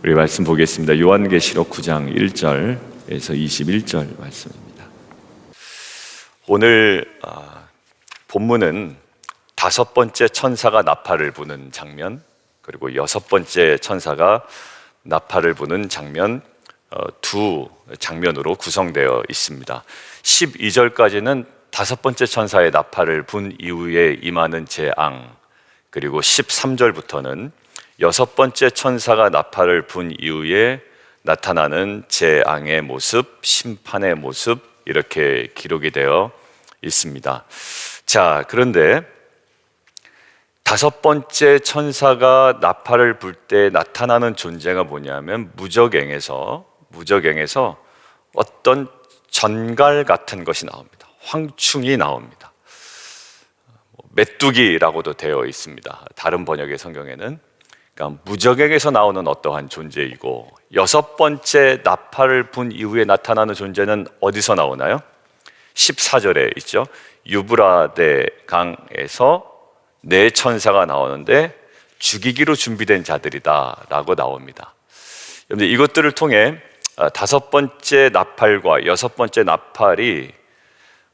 우리 말씀 보겠습니다. 요한계시록 9장 1절에서 21절 말씀입니다. 오늘 본문은 다섯 번째 천사가 나팔을 부는 장면, 그리고 여섯 번째 천사가 나팔을 부는 장면, 두 장면으로 구성되어 있습니다. 12절까지는 다섯 번째 천사의 나팔을 분 이후에 임하는 재앙, 그리고 13절부터는 여섯 번째 천사가 나팔을 분 이후에 나타나는 재앙의 모습, 심판의 모습, 이렇게 기록이 되어 있습니다. 자, 그런데 다섯 번째 천사가 나팔을 불 때 나타나는 존재가 뭐냐면 무저갱에서 어떤 전갈 같은 것이 나옵니다. 황충이 나옵니다. 메뚜기라고도 되어 있습니다. 다른 번역의 성경에는. 그러니까 무저갱에서 나오는 어떠한 존재이고, 여섯 번째 나팔을 분 이후에 나타나는 존재는 어디서 나오나요? 14절에 있죠. 유브라데 강에서 네 천사가 나오는데 죽이기로 준비된 자들이다 라고 나옵니다. 그런데 이것들을 통해 다섯 번째 나팔과 여섯 번째 나팔이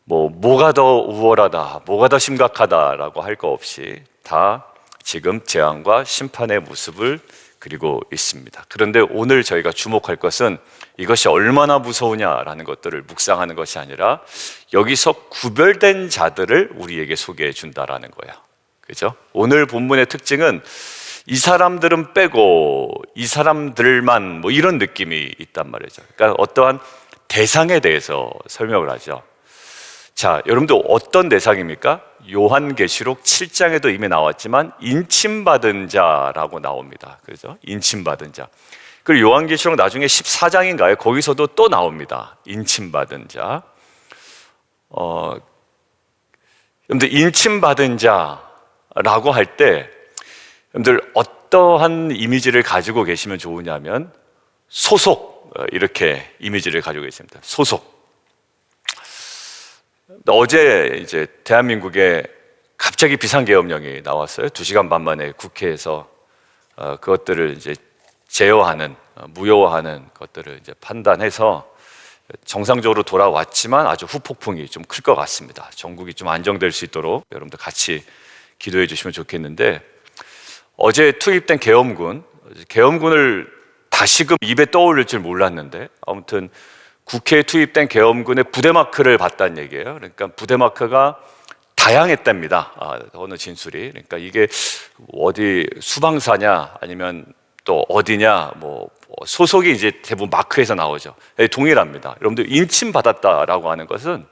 뭐가 더 우월하다, 뭐가 더 심각하다라고 할 거 없이 다 지금 재앙과 심판의 모습을 그리고 있습니다. 그런데 오늘 저희가 주목할 것은 이것이 얼마나 무서우냐라는 것들을 묵상하는 것이 아니라 여기서 구별된 자들을 우리에게 소개해 준다라는 거예요. 그죠? 오늘 본문의 특징은 이 사람들은 빼고 이 사람들만 이런 느낌이 있단 말이죠. 그러니까 어떠한 대상에 대해서 설명을 하죠. 자, 여러분들 어떤 대상입니까? 요한계시록 7장에도 이미 나왔지만 인침받은 자라고 나옵니다. 그렇죠? 인침받은 자. 그리고 요한계시록 나중에 14장인가요? 거기서도 또 나옵니다. 인침받은 자. 여러분들 인침받은 자라고 할 때 여러분들 어떠한 이미지를 가지고 계시면 좋으냐면 소속, 이렇게 이미지를 가지고 계십니다. 소속. 어제 이제 대한민국에 갑자기 비상계엄령이 나왔어요. 2시간 반 만에 국회에서 그것들을 이제 제어하는, 무효화하는 것들을 이제 판단해서 정상적으로 돌아왔지만 아주 후폭풍이 좀 클 것 같습니다. 전국이 좀 안정될 수 있도록 여러분들 같이 기도해 주시면 좋겠는데, 어제 투입된 계엄군을 다시금 입에 떠올릴 줄 몰랐는데, 아무튼 국회에 투입된 계엄군의 부대마크를 봤다는 얘기예요. 그러니까 부대마크가 다양했답니다. 어느 진술이. 그러니까 이게 어디 수방사냐 아니면 또 어디냐, 소속이 이제 대부분 마크에서 나오죠. 동일합니다. 여러분들 인침받았다라고 하는 것은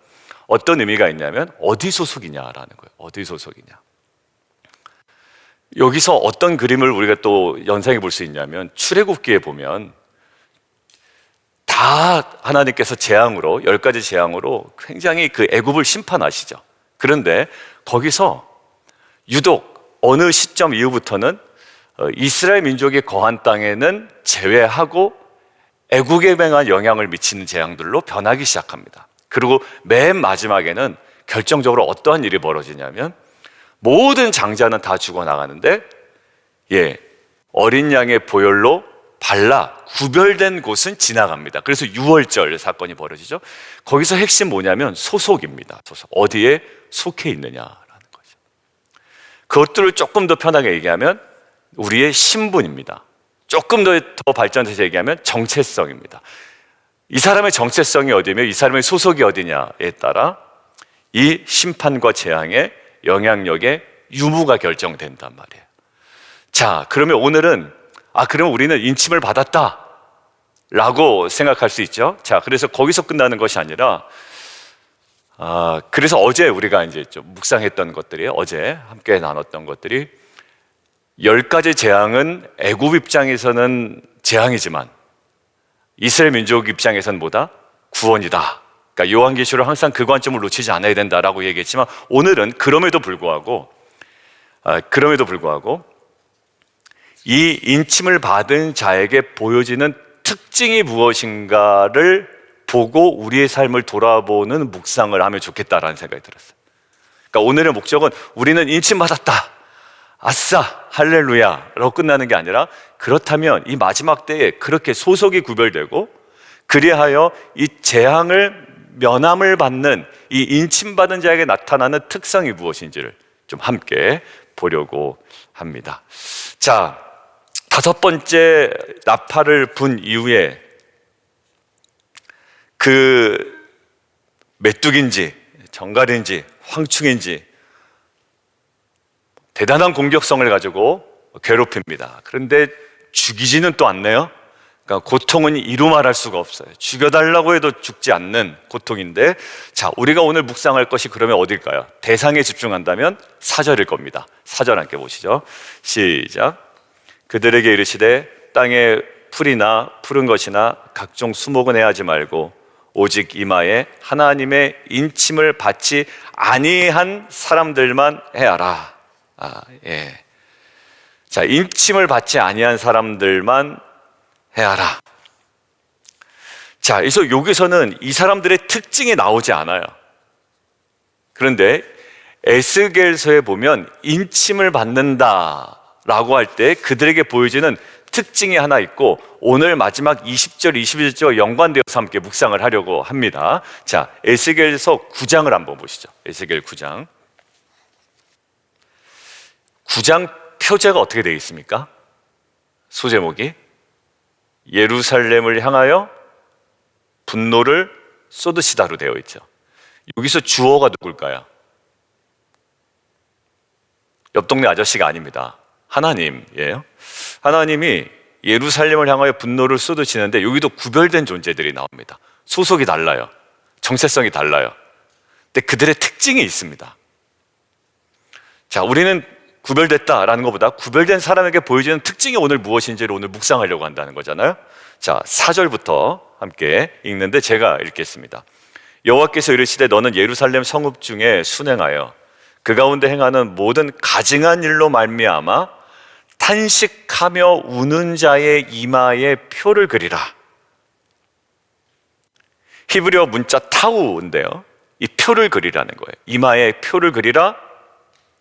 어떤 의미가 있냐면 어디 소속이냐라는 거예요. 어디 소속이냐. 여기서 어떤 그림을 우리가 또 연상해 볼 수 있냐면, 출애굽기에 보면 다 하나님께서 재앙으로, 10가지 재앙으로 굉장히 그 애굽을 심판하시죠. 그런데 거기서 유독 어느 시점 이후부터는 이스라엘 민족이 거한 땅에는 제외하고 애국에 맹한 영향을 미치는 재앙들로 변하기 시작합니다. 그리고 맨 마지막에는 결정적으로 어떠한 일이 벌어지냐면 모든 장자는 다 죽어나가는데 어린 양의 보혈로 발라 구별된 곳은 지나갑니다. 그래서 유월절 사건이 벌어지죠. 거기서 핵심 뭐냐면 소속입니다. 소속. 어디에 속해 있느냐라는 거죠. 그것들을 조금 더 편하게 얘기하면 우리의 신분입니다. 조금 더 발전해서 얘기하면 정체성입니다. 이 사람의 정체성이 어디며 이 사람의 소속이 어디냐에 따라 이 심판과 재앙의 영향력의 유무가 결정된단 말이에요. 자, 그러면 오늘은 그러면 우리는 인침을 받았다 라고 생각할 수 있죠. 자, 그래서 거기서 끝나는 것이 아니라 그래서 어제 우리가 이제 좀 묵상했던 것들이, 어제 함께 나눴던 것들이 10가지 재앙은 애굽 입장에서는 재앙이지만 이스라엘 민족 입장에서는 뭐다? 구원이다. 그러니까 요한계시록 항상 그 관점을 놓치지 않아야 된다라고 얘기했지만, 오늘은 그럼에도 불구하고 이 인침을 받은 자에게 보여지는 특징이 무엇인가를 보고 우리의 삶을 돌아보는 묵상을 하면 좋겠다라는 생각이 들었어요. 그러니까 오늘의 목적은 우리는 인침받았다 아싸 할렐루야라고 끝나는 게 아니라, 그렇다면 이 마지막 때에 그렇게 소속이 구별되고 그리하여 이 재앙을 면함을 받는 이 인침받은 자에게 나타나는 특성이 무엇인지를 좀 함께 보려고 합니다. 자, 다섯 번째 나팔을 분 이후에 그 메뚜기인지 정갈인지 황충인지 대단한 공격성을 가지고 괴롭힙니다. 그런데 죽이지는 또 않네요. 그러니까 고통은 이루 말할 수가 없어요. 죽여달라고 해도 죽지 않는 고통인데, 자, 우리가 오늘 묵상할 것이 그러면 어딜까요? 대상에 집중한다면 4절일 겁니다. 4절 함께 보시죠. 시작. 그들에게 이르시되 땅에 풀이나 푸른 것이나 각종 수목은 해하지 말고 오직 이마에 하나님의 인침을 받지 아니한 사람들만 해하라. 예. 자, 인침을 받지 아니한 사람들만 해하라. 자, 그래서 여기서는 이 사람들의 특징이 나오지 않아요. 그런데 에스겔서에 보면 인침을 받는다라고 할 때 그들에게 보여지는 특징이 하나 있고, 오늘 마지막 20절, 21절과 연관되어서 함께 묵상을 하려고 합니다. 자, 에스겔서 9장을 한번 보시죠. 에스겔 9장. 9장 표제가 어떻게 되어 있습니까? 소제목이 예루살렘을 향하여 분노를 쏟으시다로 되어 있죠. 여기서 주어가 누굴까요? 옆 동네 아저씨가 아닙니다. 하나님이에요. 하나님이 예루살렘을 향하여 분노를 쏟으시는데 여기도 구별된 존재들이 나옵니다. 소속이 달라요. 정체성이 달라요. 근데 그들의 특징이 있습니다. 자, 우리는 구별됐다라는 것보다 구별된 사람에게 보여지는 특징이 오늘 무엇인지를 오늘 묵상하려고 한다는 거잖아요. 자, 4절부터 함께 읽는데 제가 읽겠습니다. 여호와께서 이르시되 너는 예루살렘 성읍 중에 순행하여 그 가운데 행하는 모든 가증한 일로 말미암아 탄식하며 우는 자의 이마에 표를 그리라. 히브리어 문자 타우인데요, 이 표를 그리라는 거예요. 이마에 표를 그리라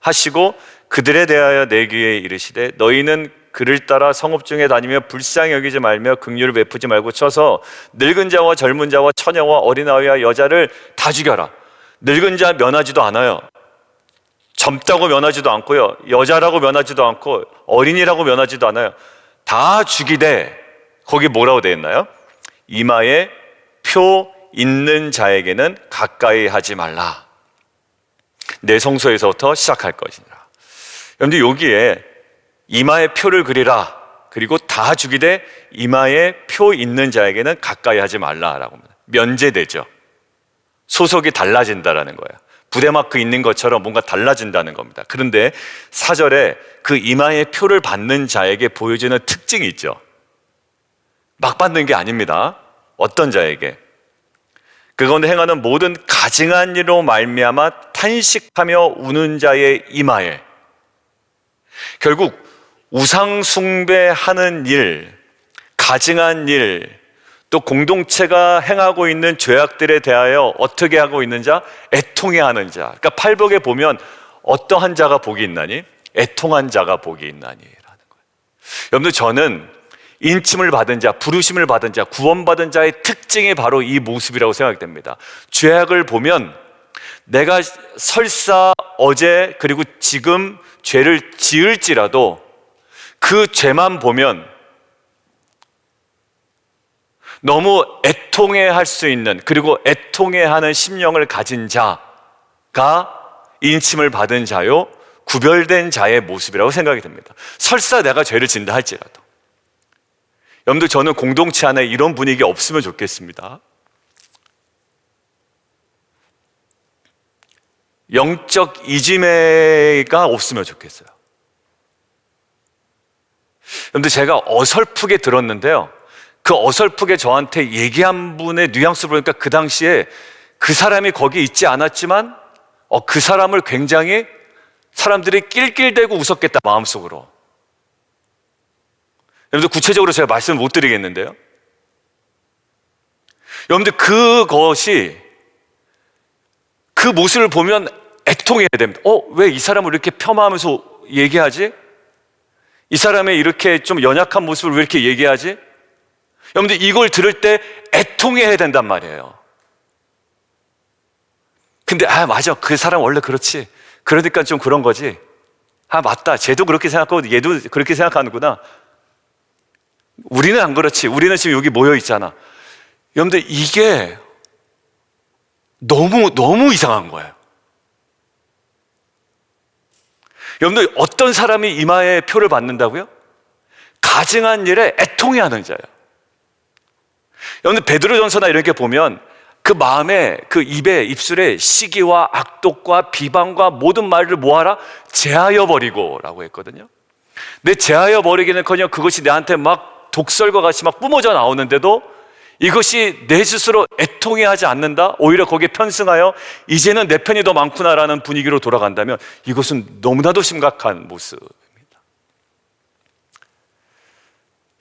하시고 그들에 대하여 내 귀에 이르시되 너희는 그를 따라 성읍 중에 다니며 불쌍히 여기지 말며 긍휼을 베푸지 말고 쳐서 늙은 자와 젊은 자와 처녀와 어린아이와 여자를 다 죽여라. 늙은 자 면하지도 않아요. 젊다고 면하지도 않고요, 여자라고 면하지도 않고 어린이라고 면하지도 않아요. 다 죽이되, 거기 뭐라고 되어 있나요? 이마에 표 있는 자에게는 가까이 하지 말라. 내 성소에서부터 시작할 것이니라. 그런데 여기에 이마에 표를 그리라, 그리고 다 죽이되 이마에 표 있는 자에게는 가까이 하지 말라라고 합니다. 면제되죠. 소속이 달라진다라는 거예요. 부대마크 있는 것처럼 뭔가 달라진다는 겁니다. 그런데 4절에 그 이마에 표를 받는 자에게 보여지는 특징이 있죠. 막 받는 게 아닙니다. 어떤 자에게? 그 가운데 행하는 모든 가증한 일로 말미암아 탄식하며 우는 자의 이마에. 결국 우상 숭배하는 일, 가증한 일, 또 공동체가 행하고 있는 죄악들에 대하여 어떻게 하고 있는 자? 애통해하는 자. 그러니까 팔복에 보면 어떠한 자가 복이 있나니? 애통한 자가 복이 있나니 라는 거예요. 여러분들, 저는 인침을 받은 자, 부르심을 받은 자, 구원받은 자의 특징이 바로 이 모습이라고 생각됩니다. 죄악을 보면 내가 설사 어제 그리고 지금 죄를 지을지라도 그 죄만 보면 너무 애통해할 수 있는, 그리고 애통해하는 심령을 가진 자가 인침을 받은 자요, 구별된 자의 모습이라고 생각이 됩니다. 설사 내가 죄를 진다 할지라도. 여러분들, 저는 공동체 안에 이런 분위기 없으면 좋겠습니다. 영적 이지매가 없으면 좋겠어요. 여러분들, 제가 어설프게 들었는데요, 그 어설프게 저한테 얘기한 분의 뉘앙스 보니까 그 당시에 그 사람이 거기 있지 않았지만 그 사람을 굉장히 사람들이 낄낄대고 웃었겠다, 마음속으로. 여러분들, 구체적으로 제가 말씀을 못 드리겠는데요, 여러분들, 그것이, 그 모습을 보면 애통해야 됩니다. 왜 이 사람을 이렇게 폄하하면서 얘기하지? 이 사람의 이렇게 좀 연약한 모습을 왜 이렇게 얘기하지? 여러분들 이걸 들을 때 애통해야 된단 말이에요. 근데 맞아, 그 사람 원래 그렇지, 그러니까 좀 그런 거지. 맞다, 쟤도 그렇게 생각하고 얘도 그렇게 생각하는구나. 우리는 안 그렇지, 우리는 지금 여기 모여 있잖아. 여러분들 이게 너무 이상한 거예요. 여러분들 어떤 사람이 이마에 표를 받는다고요? 가증한 일에 애통해하는 자예요. 여러분들 베드로전서나 이렇게 보면 그 마음에, 그 입에, 입술에 시기와 악독과 비방과 모든 말을 뭐하라? 제하여 버리고 라고 했거든요. 내 제하여 버리기는커녕 그것이 내한테 막 독설과 같이 막 뿜어져 나오는데도 이것이 내 스스로 애통해하지 않는다, 오히려 거기에 편승하여 이제는 내 편이 더 많구나라는 분위기로 돌아간다면 이것은 너무나도 심각한 모습입니다.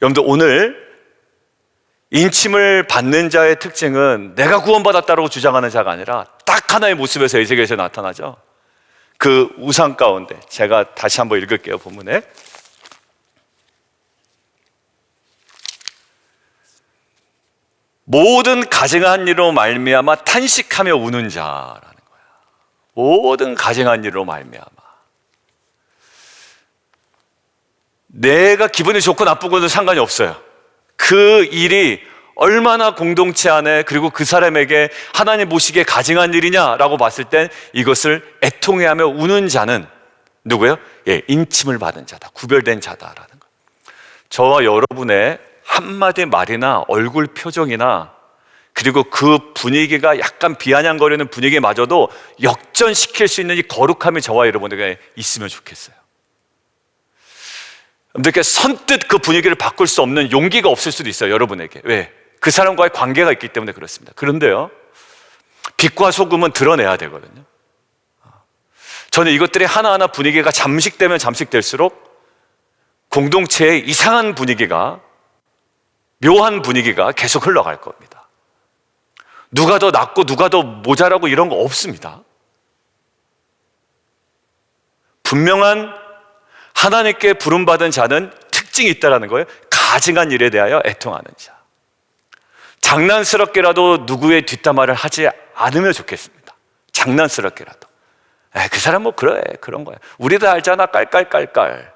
여러분들 오늘 인침을 받는 자의 특징은 내가 구원받았다고 주장하는 자가 아니라 딱 하나의 모습에서 에스겔에서 나타나죠. 그 우상 가운데, 제가 다시 한번 읽을게요. 본문에 모든 가증한 일로 말미암아 탄식하며 우는 자라는 거야. 모든 가증한 일로 말미암아. 내가 기분이 좋고 나쁘고는 상관이 없어요. 그 일이 얼마나 공동체 안에, 그리고 그 사람에게 하나님 보시기에 가증한 일이냐라고 봤을 땐 이것을 애통해하며 우는 자는 누구예요? 인침을 받은 자다, 구별된 자다라는 거예요. 저와 여러분의 한마디 말이나 얼굴 표정이나, 그리고 그 분위기가 약간 비아냥거리는 분위기마저도 역전시킬 수 있는 이 거룩함이 저와 여러분에게 있으면 좋겠어요. 여러분들께 선뜻 그 분위기를 바꿀 수 없는 용기가 없을 수도 있어요, 여러분에게. 왜? 그 사람과의 관계가 있기 때문에 그렇습니다. 그런데요, 빛과 소금은 드러내야 되거든요. 저는 이것들이 하나하나 분위기가 잠식되면 잠식될수록 공동체의 이상한 분위기가, 묘한 분위기가 계속 흘러갈 겁니다. 누가 더 낫고 누가 더 모자라고 이런 거 없습니다. 분명한 하나님께 부름받은 자는 특징이 있다는 거예요. 가증한 일에 대하여 애통하는 자. 장난스럽게라도 누구의 뒷담화를 하지 않으면 좋겠습니다. 장난스럽게라도. 그 사람 뭐 그래, 그런 거야. 우리도 알잖아, 깔깔깔깔.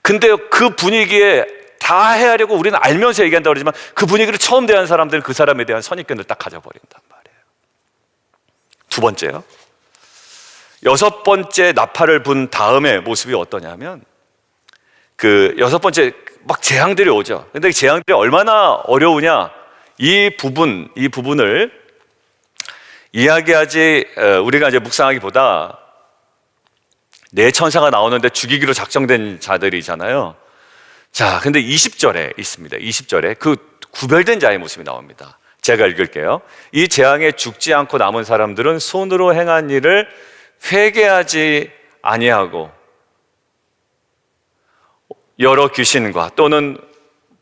근데 그 분위기에 다 헤아려고 우리는 알면서 얘기한다고 그러지만 그 분위기를 처음 대한 사람들은 그 사람에 대한 선입견을 딱 가져버린단 말이에요. 두 번째요, 여섯 번째 나팔을 분 다음의 모습이 어떠냐면, 그 여섯 번째 막 재앙들이 오죠. 근데 재앙들이 얼마나 어려우냐, 이 부분을 이야기하지, 우리가 이제 묵상하기보다 네 천사가 나오는데 죽이기로 작정된 자들이잖아요. 자, 근데 20절에 있습니다. 20절에 그 구별된 자의 모습이 나옵니다. 제가 읽을게요. 이 재앙에 죽지 않고 남은 사람들은 손으로 행한 일을 회개하지 아니하고 여러 귀신과 또는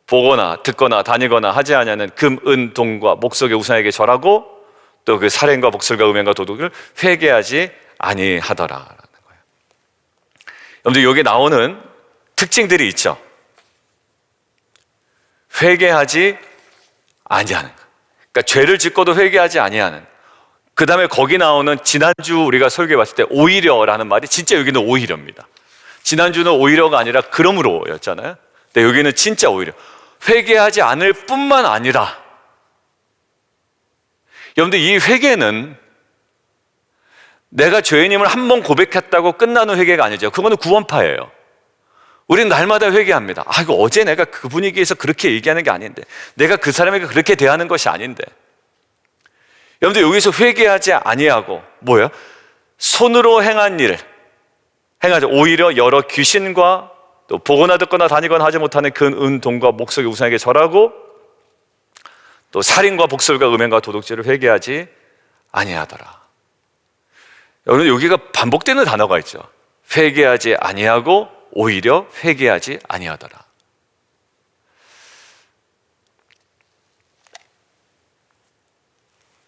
보거나 듣거나 다니거나 하지 아니하는 금, 은, 동과 목석의 우상에게 절하고 또 그 살인과 복술과 음행과 도둑을 회개하지 아니하더라라는 거예요. 여러분들 여기 나오는 특징들이 있죠. 회개하지 아니하는 거. 그러니까 죄를 짓고도 회개하지 아니하는. 그 다음에 거기 나오는, 지난주 우리가 설교해 봤을 때 오히려라는 말이 진짜 여기는 오히려입니다. 지난주는 오히려가 아니라 그러므로 였잖아요. 근데 여기는 진짜 오히려. 회개하지 않을 뿐만 아니라, 여러분들 이 회개는 내가 죄인임을 한 번 고백했다고 끝나는 회개가 아니죠. 그거는 구원파예요. 우리는 날마다 회개합니다. 이거 어제 내가 그 분위기에서 그렇게 얘기하는 게 아닌데, 내가 그 사람에게 그렇게 대하는 것이 아닌데. 여러분들 여기서 회개하지 아니하고 뭐예요? 손으로 행한 일을 행하죠. 오히려 여러 귀신과 또 보거나 듣거나 다니거나 하지 못하는 근, 은, 동과 목석의 우상에게 절하고 또 살인과 복술과 음행과 도둑질을 회개하지 아니하더라. 여러분 여기가 반복되는 단어가 있죠. 회개하지 아니하고 오히려 회개하지 아니하더라.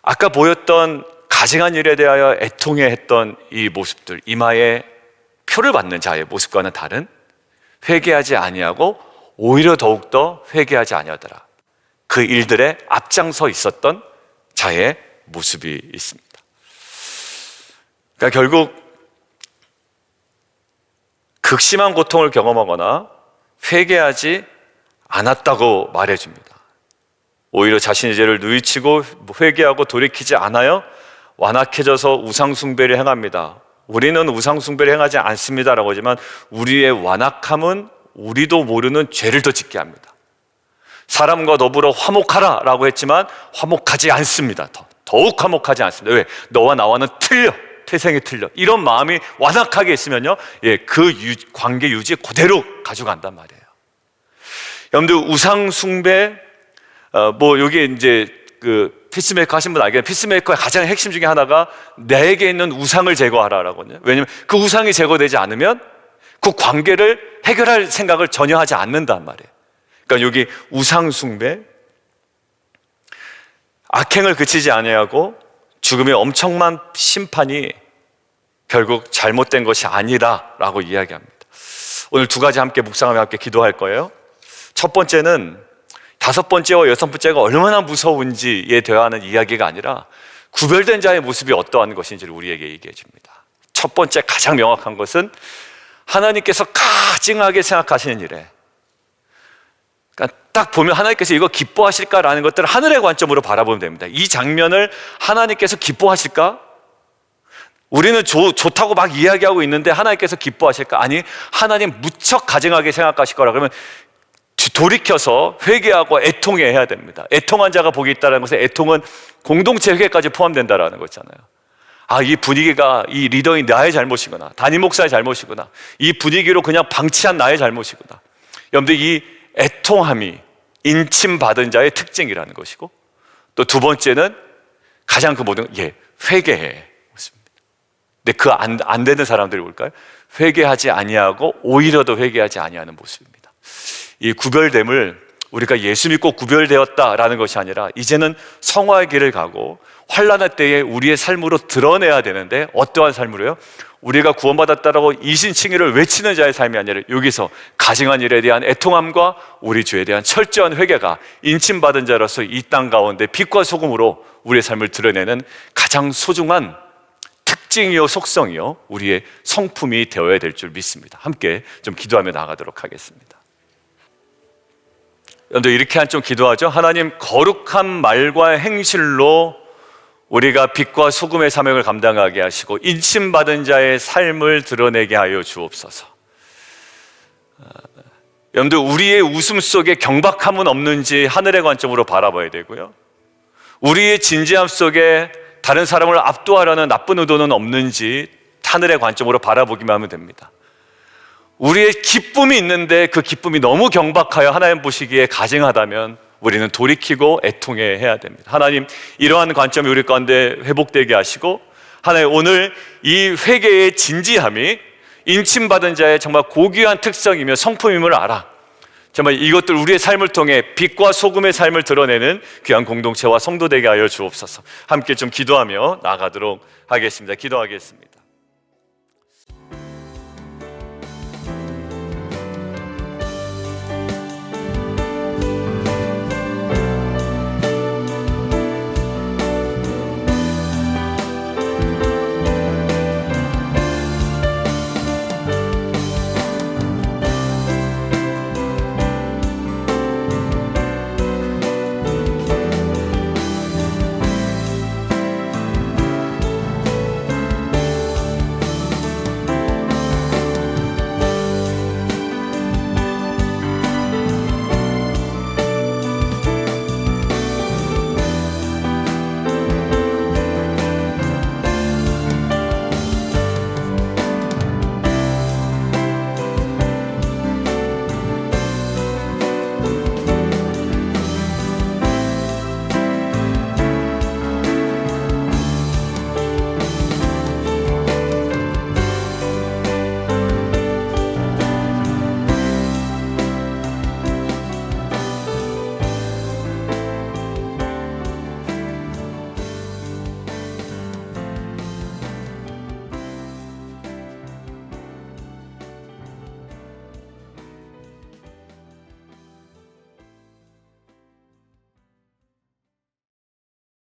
아까 보였던 가증한 일에 대하여 애통해 했던 이 모습들, 이마에 표를 받는 자의 모습과는 다른, 회개하지 아니하고 오히려 더욱더 회개하지 아니하더라, 그 일들에 앞장서 있었던 자의 모습이 있습니다. 그러니까 결국 극심한 고통을 경험하거나 회개하지 않았다고 말해줍니다. 오히려 자신의 죄를 누이치고 회개하고 돌이키지 않아요 완악해져서 우상숭배를 행합니다. 우리는 우상숭배를 행하지 않습니다라고 하지만 우리의 완악함은 우리도 모르는 죄를 더 짓게 합니다. 사람과 더불어 화목하라 라고 했지만 화목하지 않습니다. 더욱 화목하지 않습니다. 왜? 너와 나와는 틀려, 태생이 틀려. 이런 마음이 완악하게 있으면요, 그 관계 유지 그대로 가져간단 말이에요. 여러분들 우상숭배, 여기 이제 그 피스메이커 하신 분 알겠는데, 피스메이커의 가장 핵심 중에 하나가 내게 있는 우상을 제거하라라거든요. 왜냐하면 그 우상이 제거되지 않으면 그 관계를 해결할 생각을 전혀 하지 않는단 말이에요. 그러니까 여기 우상숭배, 악행을 그치지 아니하고 죽음의 엄청난 심판이 결국 잘못된 것이 아니라라고 이야기합니다. 오늘 두 가지 함께 묵상하며 함께 기도할 거예요. 첫 번째는 다섯 번째와 여섯 번째가 얼마나 무서운지에 대한 이야기가 아니라 구별된 자의 모습이 어떠한 것인지를 우리에게 얘기해 줍니다. 첫 번째 가장 명확한 것은 하나님께서 가증하게 생각하시는 일에, 그러니까 딱 보면 하나님께서 이거 기뻐하실까라는 것들을 하늘의 관점으로 바라보면 됩니다. 이 장면을 하나님께서 기뻐하실까? 우리는 좋다고 막 이야기하고 있는데 하나님께서 기뻐하실까? 아니, 하나님 무척 가증하게 생각하실 거라 그러면 돌이켜서 회개하고 애통해야 됩니다. 애통한 자가 복이 있다는 것은, 애통은 공동체 회개까지 포함된다는 거잖아요. 이 분위기가 이 리더인 나의 잘못이구나, 담임 목사의 잘못이구나, 이 분위기로 그냥 방치한 나의 잘못이구나. 여러분들, 이 애통함이 인침받은 자의 특징이라는 것이고, 또 두 번째는 가장 그 모든 회개해 모습입니다. 근데 그 안 되는 사람들이 뭘까요? 회개하지 아니하고 오히려 더 회개하지 아니하는 모습입니다. 이 구별됨을 우리가 예수 믿고 구별되었다라는 것이 아니라 이제는 성화의 길을 가고 환난의 때에 우리의 삶으로 드러내야 되는데, 어떠한 삶으로요? 우리가 구원받았다라고 이신칭의를 외치는 자의 삶이 아니라 여기서 가증한 일에 대한 애통함과 우리 죄에 대한 철저한 회개가 인침받은 자로서 이 땅 가운데 빛과 소금으로 우리의 삶을 드러내는 가장 소중한 특징이요 속성이요 우리의 성품이 되어야 될 줄 믿습니다. 함께 좀 기도하며 나가도록 하겠습니다. 여러분들, 이렇게 한 좀 기도하죠. 하나님, 거룩한 말과 행실로 우리가 빛과 소금의 사명을 감당하게 하시고 인침받은 자의 삶을 드러내게 하여 주옵소서. 여러분들, 우리의 웃음 속에 경박함은 없는지 하늘의 관점으로 바라봐야 되고요, 우리의 진지함 속에 다른 사람을 압도하려는 나쁜 의도는 없는지 하늘의 관점으로 바라보기만 하면 됩니다. 우리의 기쁨이 있는데 그 기쁨이 너무 경박하여 하나님 보시기에 가증하다면 우리는 돌이키고 애통해야 됩니다. 하나님, 이러한 관점이 우리 가운데 회복되게 하시고, 하나님, 오늘 이 회개의 진지함이 인침받은 자의 정말 고귀한 특성이며 성품임을 알아 정말 이것들 우리의 삶을 통해 빛과 소금의 삶을 드러내는 귀한 공동체와 성도 되게 하여 주옵소서. 함께 좀 기도하며 나아가도록 하겠습니다. 기도하겠습니다.